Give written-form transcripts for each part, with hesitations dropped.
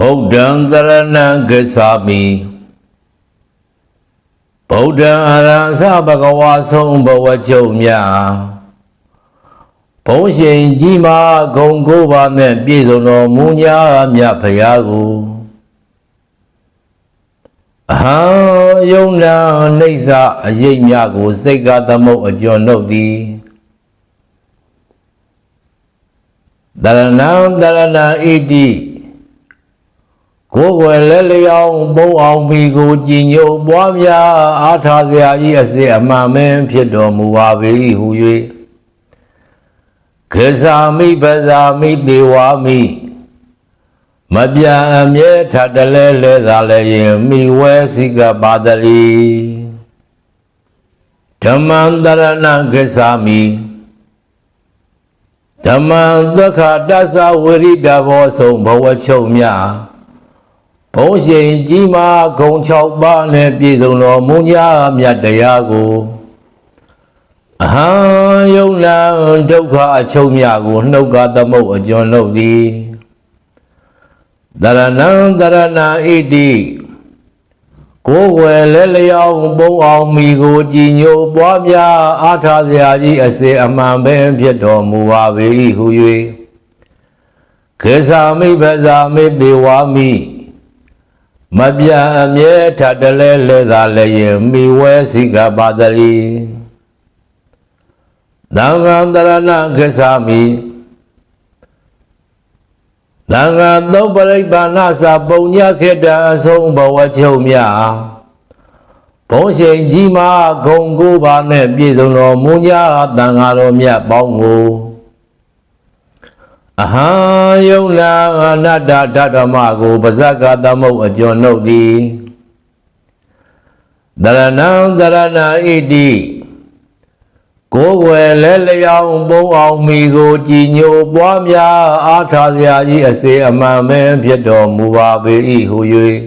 ဗုဒ္ဓံသရဏံဂစ္ဆာမိဗုဒ္ဓံအရဟံသဘဂဝါဆုံးဘဝချုပ်မြတ်ဘုန်းရှင်ကြီးမားဂုဏ်ကိုးပါးနဲ့ပြည့်စုံတော်မူညာမြတ်ဖရာကိုအဟံယုံနာအိဋ္ဌအရေးမြတ်ကိုစိတ်ကသမုတ်အကျော်နှုတ်သည်တရဏံတရဏံဣတိကိုယ်ွယ်လဲလျောင်းပုံအောင်မိကိုကြည်ညိုပွားများအားထားစရာကြီးအစစ်အမှန်မင်းဖြစ်တော်မူပါ၏ဟု၍ခေဇာမိပဇာမိတေဝာမိမပြံအမြဲထတလဲလဲသာလည်းရင်မိဝဲစိကပါတလိဓမ္မံတရဏံခေဇာမိဓမ္မံဒုက္ခတသဝိရိတဘောဆုံးဘဝချုပ်မြတ်ဘုန်းရှင်ကြီးမားဂုဏ်6ပါးနဲ့ပြည့်စုံတော်မူညာမြတ်တရားကိုအဟံယုံနာဒုက္ခအချုပ်မြတ်ကိုနှုတ်ကသမုတ်အကျော်နှုတ်သည်တရဏံတရဏံဣတိကိုယ်ွယ်လဲလျောင်းပုံအောင်မိကိုကြည်ညိုပွားများအားထားစရာကြီးအစေအမှန်ပဲဖြစ်တော်မူပါ၏ဟု၍ခေဇာမိပဇာမိတေဝာမိမပြံအမြဲထတလဲလဲသာလည်းရင်မိဝဲစိကပါတလိသံဃံတရဏခေဇာမိသံဃာသုပရိပန္နသပုံညခေတ္တအဆုံးဘဝချုပ်မြတ်ဘုန်းရှင်ကြီးမားဂုဏ်ကိုးပါးနဲ့ပြည့်စုံတော်မူညာသံဃာတော်မြတ်ပေါင်းကိုအဟံယုံနာအနတ္တဓမ္မကိုပါဇက်ကသမုတ်အကျော်နှုတ်သည်တရဏံတရဏံဣတိကိုယ်ွယ်လဲလျောင်းပုံအောင်မိကိုကြည်ညိုပွားများအားထားစရာကြီးအစေအမှန်ပဲဖြစ်တော်မူပါ၏ဟု၍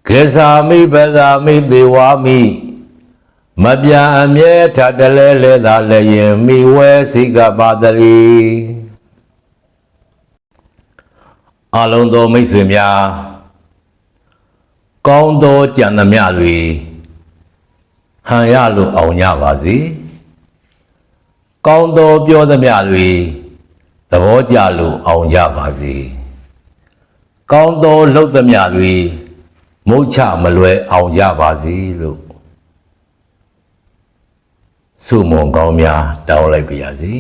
ခေဇာမိပဇာမိတေဝာမိမပြံအမြဲထတလဲလဲသာလည်းရင်မိဝဲစိကပါတလိအလုံးသောမိတ်ဆွေများကောင်းသောကြံသမျှတွေဟန်ရလို့အောင်ကြပါစေကောင်းသောပြောသမျှတွေသဘောကျလို့အောင်ကြပါစေကောင်းသောလှုပ်သမျှတွေမုတ်ချမလွယ်အောင်ကြပါစေလို့ဆုမွန်ကောင်းများတောင်းလိုက်ပါရစေ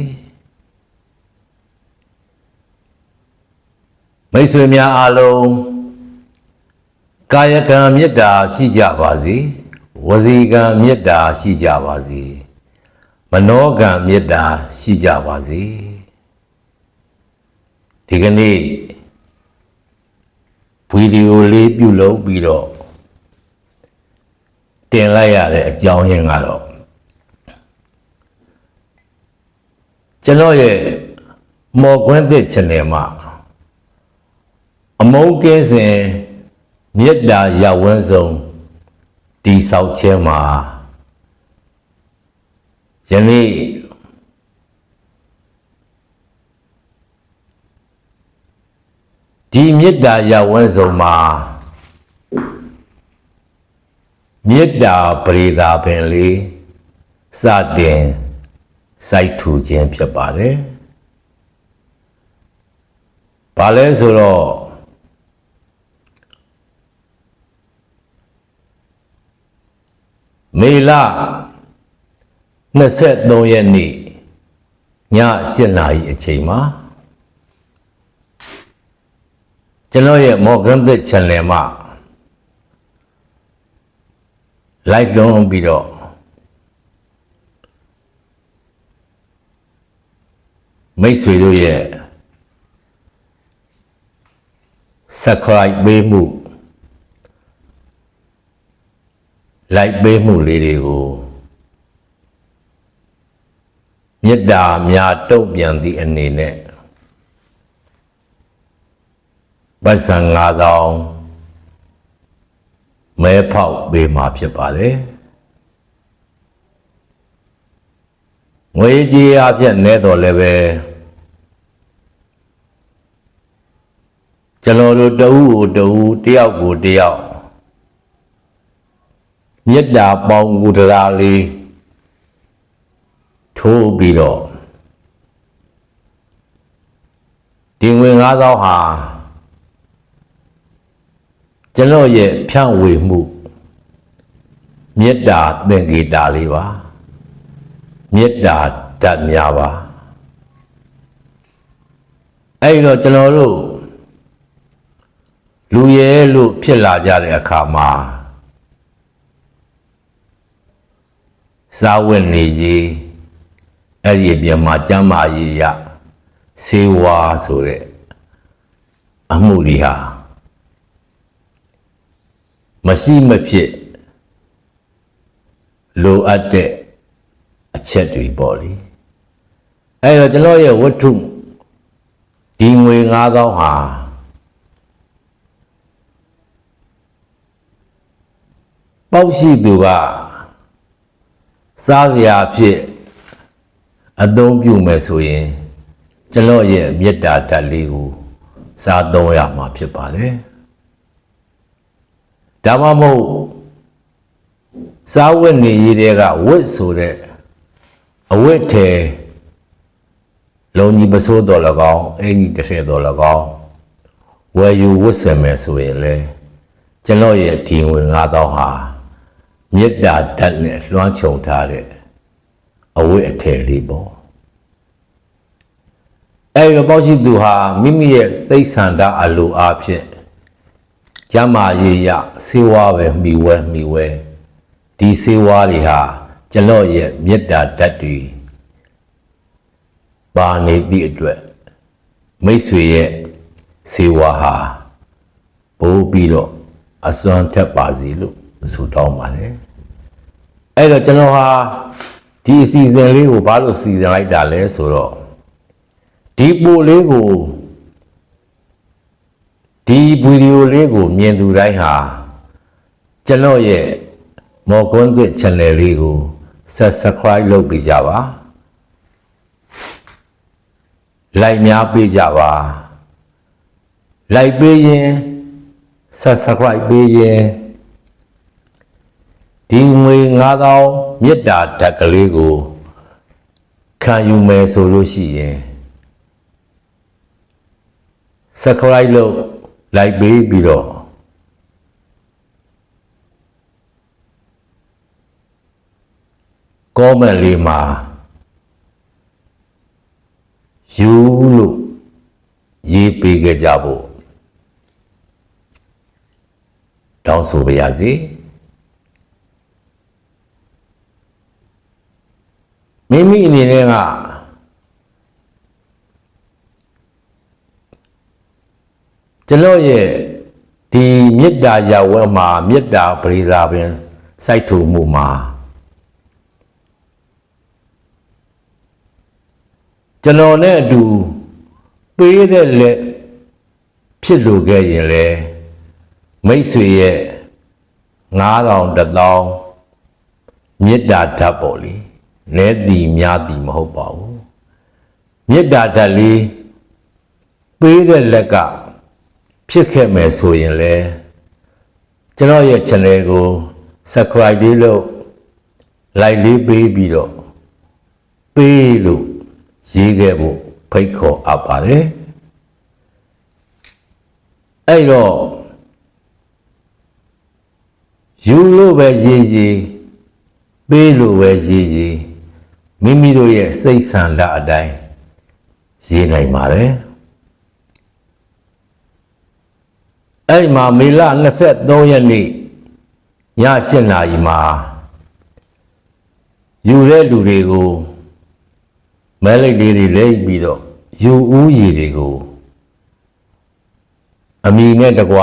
မိတ်ဆွေများအားလုံးကာယကံမေတ္တာရှိကြပါစေဝစီကံမေတ္တာရှိကြပါစေမနောကံမေတ္တာရှိကြပါစေဒီကနေ့ဗီဒီယိုလေးပြုလုပ်ပြီးတော့တင်လိုက်ရတဲ့အကြောင်းရင်းကတော့ကျွန်တော်ရဲ့မော်ကွင်းသစ် channel မှာအမုန်းကင်းစဉ်မေတ္တာရဝန်းဆုံးဒီဆောက်ခြင်းမှာယနေ့ဒီမေတ္တာရဝန်းဆုံးမှာမေတ္တာပရိသာပင်လေးစတင်စိုက်ထူခြင်းဖြစ်ပါတယ်။ဘာလဲဆိုတော့မေလ23ရက်နေ့ည8 နာရီအချိန်မှာကျွန်တော်ရဲ့မော်ဂန်သစ် channel မှာ live လုံးပြီးတော့မိတ်ဆွေတို့ရဲ့ subscribe ပေးမှု like ပေးမှုလေးတွေကိုမေတ္တာများတုံ့ပြန်သည့်အနေနဲ့ပတ်စံ9000မဲဖောက်ပေးမှာဖြစ်ပါတယ်ငွေကြေးအဖြစ်နဲတော်လည်းပဲ ကျွန်တော်တို့တဦးကိုတဦးတယောက်ကိုတယောက်မေတ္တာပေါင်းကူတရားလေးထိုးပြီးတော့ဒီငွေ9000ဟာကျွန်တော်ရဲ့ဖြန့်ဝေမှုမေတ္တာသင်္ကေတလေးပါမေတ္တာဓာတ်များပါအဲ့တော့ကျွန်တော်တို့လူရဲလို့ဖြစ်လာကြတဲ့အခါမှာစာဝတ်နေရေးအဲ့ဒီအပြင်မှာကျမ်းမာရေးရစေဝါဆိုတဲ့အမှုတွေဟာမရှိမဖြစ်လိုအပ်တဲ့အချက်တွေပေါ့လေအဲ့တော့ကျွန်တော်ရဲ့ဝတ္ထုဒီငွေ9000ဟာပေါ့ရှိသူကစားစရာဖြစ်အသုံးပြုမယ်ဆိုရင်ကျွန်တော်ရဲ့မေတ္တာဓာတ်လေးကိုစားသုံးရမှာဖြစ်ပါတယ်ဒါမှမဟုတ်စားဝတ်နေရေးတွေကဝတ်ဆိုတဲ့အဝတ်ထဲလုံကြီးမစိုးတော်၎င်းအင်ကြီးတစ်ထည်တော်၎င်းဝယ်ယူဝတ်ဆင်မယ်ဆိုရင်လေကျွန်တော်ရဲ့ဒီငွေ9000ဟာမေတ္တာဓာတ်နဲ့လွှမ်းခြုံထားတဲ့အဝတ်အထည်လေးပေါ့အဲ့ဒီပေါ့ရှိသူဟာမိမိရဲ့စိတ်ဆန္ဒအလိုအားဖြင့်ကျမ်းမာရေးရစေဝါပဲမိဝဲဒီစေဝါတွေဟာကျွန်တော်ရဲ့မေတ္တာဓာတ်တွေပါနေသည့်အတွက်မိတ်ဆွေရဲ့စေဝါဟာပိုးပြီးတော့အစွမ်းထက်ပါစေလို့ဆုတောင်းပါတယ်အဲ့တော့ကျွန်တော်ဟာဒီအစီအစဉ်လေးကိုဘာလို့စီစဉ်လိုက်တာလဲဆိုတော့ဒီပို့လေးကိုဒီဗီဒီယိုလေးကိုမြင်သူတိုင်းဟာကျွန်တော်ရဲ့မော်ကွန်းသစ် channel လေးကို subscribe လုပ်ပေးကြပါ like များပေးကြပါ like ပေးရင် subscribe ပေးရင်ဒီငွေ9000မေတ္တာဓာတ်ကလေးကိုခံယူမယ်ဆိုလို့ရှိရင် subscribe လုပ် like ပေးပြီးတော့comment လေးမှာယူလို့ရေးပေးကြကြဖို့တောင်းဆိုပါရစေမိမိအနေနဲ့ကကျွန်တော်ရဲ့ဒီမေတ္တာရဝဲမှာမေတ္တာပရိသာပင်စိုက်ထူမှုမှာကျွန်တော်နဲ့အတူပေးတဲ့လက်ဖြစ်လို့ခဲ့ရင်လေမိတ်ဆွေရဲ့9000 1000မေတ္တာဓာတ်ပေါ့လေနဲသည်များသည်မဟုတ်ပါဘူးမေတ္တာဓာတ်လေးပေးတဲ့လက်ကဖြစ်ခဲ့မယ်ဆိုရင်လေကျွန်တော်ရဲ့ channel ကို subscribe လေးလုပ် like လေးပေးပြီးတော့ပေးလို့ရေးခဲ့ဖို့ဖိတ်ခေါ်အပ်ပါတယ်အဲ့တော့ယူလို့ပဲရေးပေးလို့ပဲရေးမိမိတို့ရဲ့စိတ်ဆန္ဒအတိုင်းရေးနိုင်ပါတယ်အဲ့မှာမေလ23ရက်နေ့ည8 နာရီမှာယူတဲ့လူတွေကိုမဲလိတ်လေးတွေလိမ့်ပြီးတော့ယူဦးရည်တွေကိုအမီနဲ့တကွ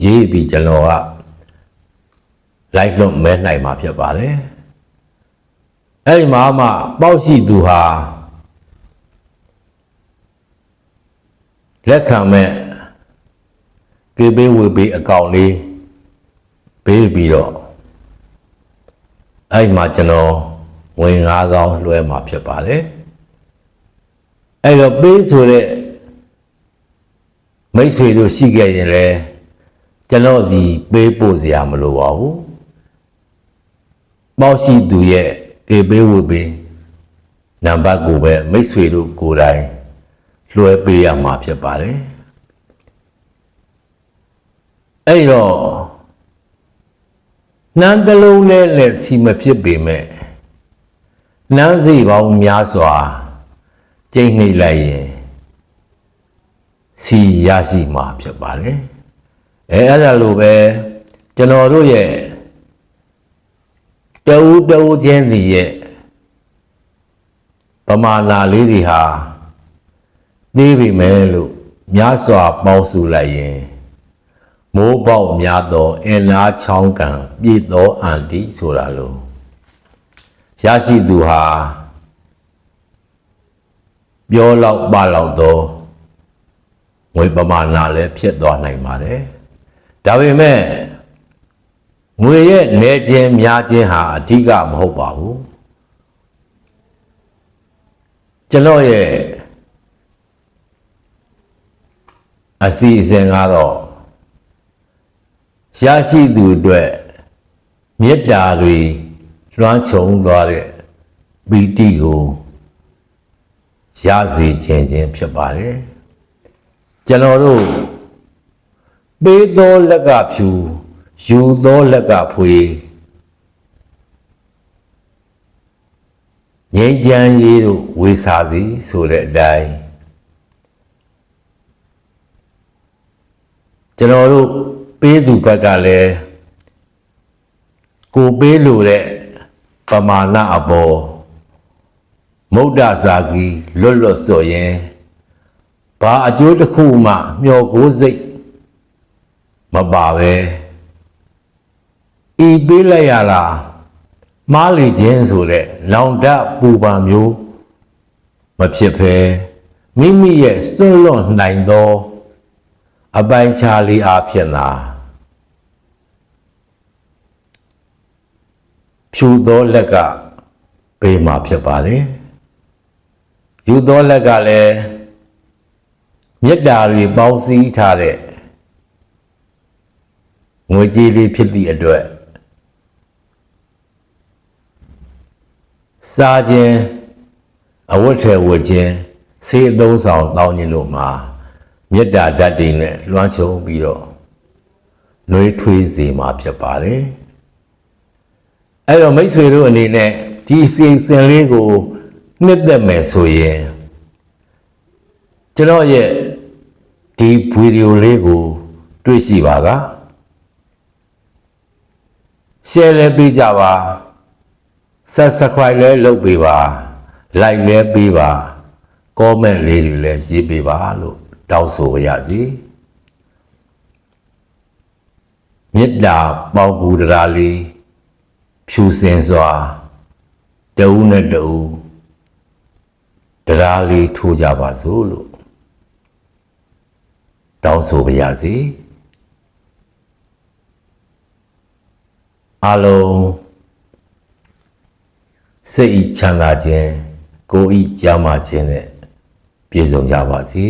ရေးပြီးကျွန်တော်က live လုပ်မဲနိုင်မှာဖြစ်ပါတယ်အဲ့ဒီမှာမှပေါ့ရှိသူဟာလက်ခံမဲ့ကေဘေးဝေဘေးအကောင့်လေးပေးပြီးတော့အဲ့မှာကျွန်တော်ဝင်9000လွှဲမှာဖြစ်ပါတယ်အဲ့တော့ပေးဆိုတဲ့ မိတ်ဆွေတို့ရှိခဲ့ရင်လည်းကျွန်တော်စီပေးပို့စရာမလိုပါဘူးပေါ့ရှိသူရဲ့ကေပေးဝေပေးနံပါတ်ကိုပဲမိတ်ဆွေတို့ကိုယ်တိုင်လွှဲပေးရမှာဖြစ်ပါတယ်အဲ့တော့နန်းတလုံးနဲ့စီမဖြစ်ပေမဲ့နန်းစီပေါင်းများစွာကျိတ်နှိပ်လိုက်ရင်စီရရှိမှာဖြစ်ပါတယ်အဲ့ဒါလိုပဲကျွန်တော်တို့ရဲ့တဝူချင်းစီရဲ့ပမာဏလေးတွေဟာသိပြီမယ်လို့များစွာပေါင်းစုလိုက်ရင်မိုးပေါက်များသောအင်နာချောင်းကံပြည့်သောအန်တီဆိုတာလို့ရရှိသူဟာပြောလောက်ပါလောက်သောငွေပမာဏလည်းဖြစ်သွားနိုင်ပါတယ်ဒါပေမဲ့ငွေရဲ့နေခြင်းများခြင်းဟာအဓိကမဟုတ်ပါဘူးကျွန်တော်ရဲ့အစီအစဉ်ကတော့ရရှိသူအတွက်မေတ္တာတွေလွှမ်းခြုံသွားတဲ့ပီတိကိုရစေခြင်းဖြစ်ပါတယ်ကျွန်တော်တို့ပေးသောလက်ကဖြူယူသောလက်ကဖွေငြိမ်းချမ်းရေးတို့ဝေစာစီဆိုတဲ့အတိုင်းကျွန်တော်တို့ပေးသူဘက်ကလည်းကိုပေးလို့တဲ့ပမာဏအပေါ်မုဒ္ဒစာကီလွတ်ဆိုရင်ဘာအကျိုးတစ်ခုမှမျှော်ကိုးစိတ်မပါပဲဤပေးလိုက်ရလားမားလေခြင်းဆိုတဲ့လောင်တပူပန်မျိုးမဖြစ်ဘဲမိမိရဲ့စွန့်လွတ်နိုင်သောအပိုင်းခြားလေးအားဖြင့်သာဖြူသောလက်ကပေးမှာဖြစ်ပါတယ်ယူသောလက်ကလည်းမေတ္တာတွေပေါင်းစည်းထားတဲ့ငွေကြေးလေးဖြစ်သည့်အတွက်စားခြင်းအဝတ်ထည်ဝတ်ခြင်းဆေးအသုံးဆောင်တောင်းခြင်းလို့မှာမေတ္တာဓာတ်တွေနဲ့လွှမ်းခြုံပြီးတော့နှွေးထွေးစေမှာဖြစ်ပါတယ်အဲ့တော့မိတ်ဆွေတို့အနေနဲ့ဒီအစီအစဉ်လေးကိုနှစ်သက်မယ်ဆိုရင်ကျွန်တော်ရဲ့ဒီဗီဒီယိုလေးကိုတွေ့ရှိပါကshare လည်းပေးကြပါ subscribe လည်းလုပ်ပေးပါ like လည်းပေးပါ comment လေးတွေလည်းရေးပေးပါလို့တောင်းဆိုပါရစေမေတ္တာပေါင်းကူတရားလေးဖြူစင်စွာတဦးနဲ့တဦးတရားလေးထိုးကြပါစို့လို့တောင်းဆိုပါရစေအလုံးစိတ်ဤချမ်းသာခြင်းကိုယ်ဤကျမ်းမာခြင်းနဲ့ပြည့်စုံကြပါစေ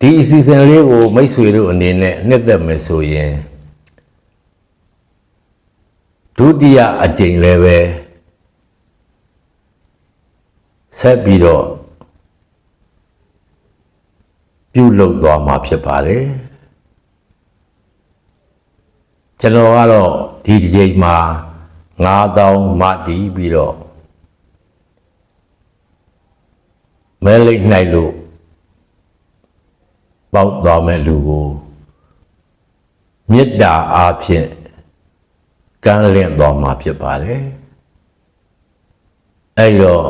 ဒီအစီအစဉ်လေးကိုမိတ်ဆွေတို့အနေနဲ့နှစ်သက်မယ်ဆိုရင်ဒုတိယအကြိမ်လည်းပဲဆက်ပြီးတော့ပြုလုပ်သွားမှာဖြစ်ပါတယ်ကျွန်တော်ကတော့ဒီတစ်ချိန်မှာ9000မတီးပြီးတော့မဲလိတ်နိုင်လို့ပေါက်သွားမဲ့လူကိုမေတ္တာအားဖြင့်ကမ်းလင့်သွားမှာဖြစ်ပါတယ်အဲ့တော့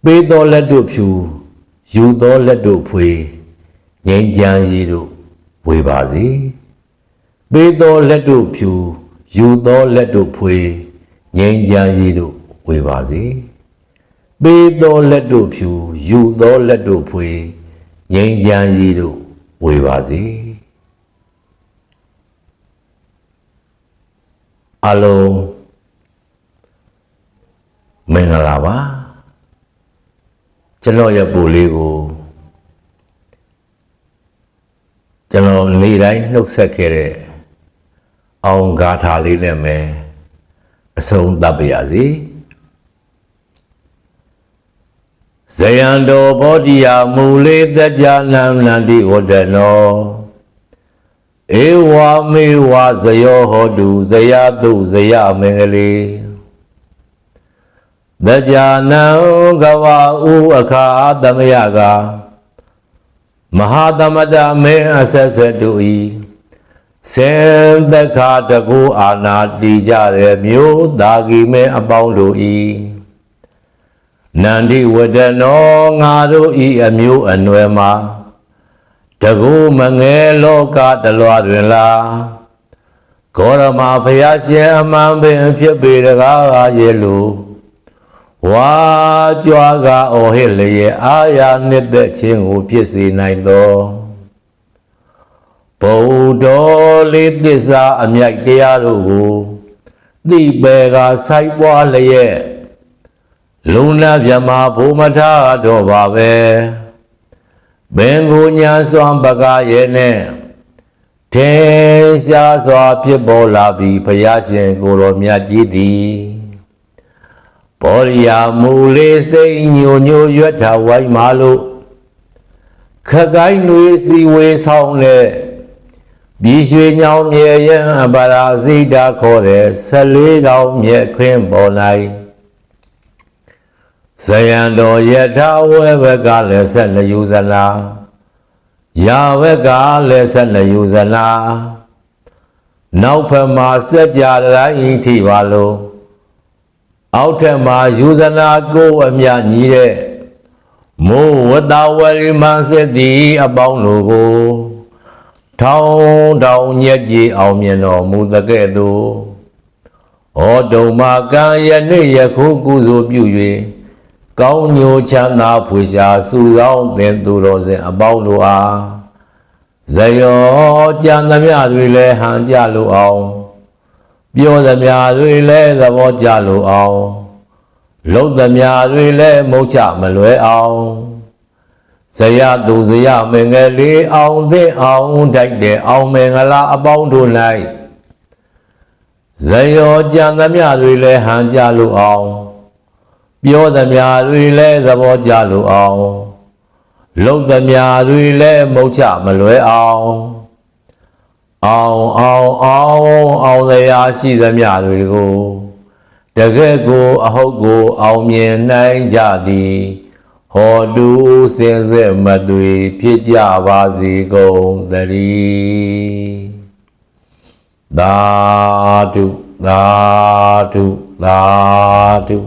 ပေးသောလက်တို့ဖြူယူသောလက်တို့ဖွေငြိမ်းချမ်းရေးတို့ဝေပါစေပေးသောလက်တို့ဖြူယူသောလက်တို့ဖွေငြိမ်းချမ်းရေးတို့ဝေပါစေပေးသောလက်တို့ဖြူယူသောလက်တို့ဖွေငြိမ်းချမ်းရေးတို့ဝေပါစေအလုံးမင်္ဂလာပါ ကျွန်တော်ရဲ့ပို့လေးကိုကျွန်တော်နေတိုင်းနှုတ်ဆက်ခဲ့တဲ့အောင်ဂါထာလေးနဲ့မယ်အဆုံးသတ်ပါရစေဇယံတော်ဘောဓိယမူလေးတကြနံနန္တိဝတ္တနောဧဝမေဝဇယောဟောတုဇယတုဇယမင်္ဂလေတကြနံကဝဥအခါသမယကမဟာသမတမေအဆက်ဆက်တို့ဤစေတခါတကူအာနာတီကြတဲ့မြို့သာဂီမဲအပေါင်းတို့ဤနန္ဒီဝတ္တနောငါတို့ဤအမျိုးအနွယ်မှာတကူမငယ်လောကတလွားတွင်လာဂေါရမဘုရားရှင်အမှန်ပင်ဖြစ်ပေတကားရဲ့လို့ဝါကြွားကအော်ဟစ်လျက်အာရနှစ်သက်ခြင်းကိုဖြစ်စေနိုင်သောဗုဒ္ဓလေးသစ္စာအမြိုက်တရားတို့ကိုသိပေကစိုက်ပွားလျက်လုံလမြမဘုမထာတော့ပါပဲဘင်ကိုညာစွမ်းပကားရဲ့နဲ့ထေရှားစွာဖြစ်ပေါ်လာပြီးဘုရားရှင်ကိုယ်တော်မြတ်ကြီးသည်ဘောရိယာမူလေးစိတ်ညိုညိုရွတ်ထဝိုင်းမာလို့ခကိုင်းတွေစီဝေဆောင်တဲ့ပြည်ရွှေညောင်မြေရန်အပရာဇိတာခေါ်တဲ့14တောင်မြက်ခင်းပေါ်လိုက်ဇယံတော်ယထာဝဲဘက်ကလည်း12ယူဇလာယာဘက်ကလည်း12ယူဇလာနောက်ဖက်မှာစက်ကြတိုင်းထိပါလို့အောက်ထက်မှာယူဇနာကိုအမြညီတဲ့မိုးဝတ္တဝရိမန်စစ်သည်အပေါင်းတို့ကိုထောင်းတောင်ညက်ကြီးအောင်မြင်တော်မူသကဲ့သို့ဩဒုံမာကံယနေ့ယခုကုသိုလ်ပြု၍ကောင်းညိုချမ်းသာဖွေရှာစုဆောင်သင်သူတော်စင်အပေါင်းတို့အားဇယောကြံသမျှတွေလည်းဟန်ကြလိုအောင်ပြောသမျှတွေလည်းသဘောကျလိုအောင်လုံးသမျှတွေလည်းမုတ်ချမလွယ်အောင်ဇယသူဇယမင်္ဂလေးအောင်သင့်အောင်တိုက်တဲ့အောင်မင်္ဂလာအပေါင်းတို့၌ဇယောကြံသမျှတွေလည်းဟန်ကြလိုအောင်ပြောသမျှတွေလည်းသဘောကျလိုအောင်လုံးသမျှတွေလည်းမုတ်ချမလွယ်အောင်အောင်တရားရှိသမျှတွေကိုတကယ်ကိုအဟုတ်ကိုအောင်မြင်နိုင်ကြသည်ဟောတုစင်စစ်မသွေဖြစ်ကြပါစေကုန်သတည်းသာဓုသာဓုသာဓု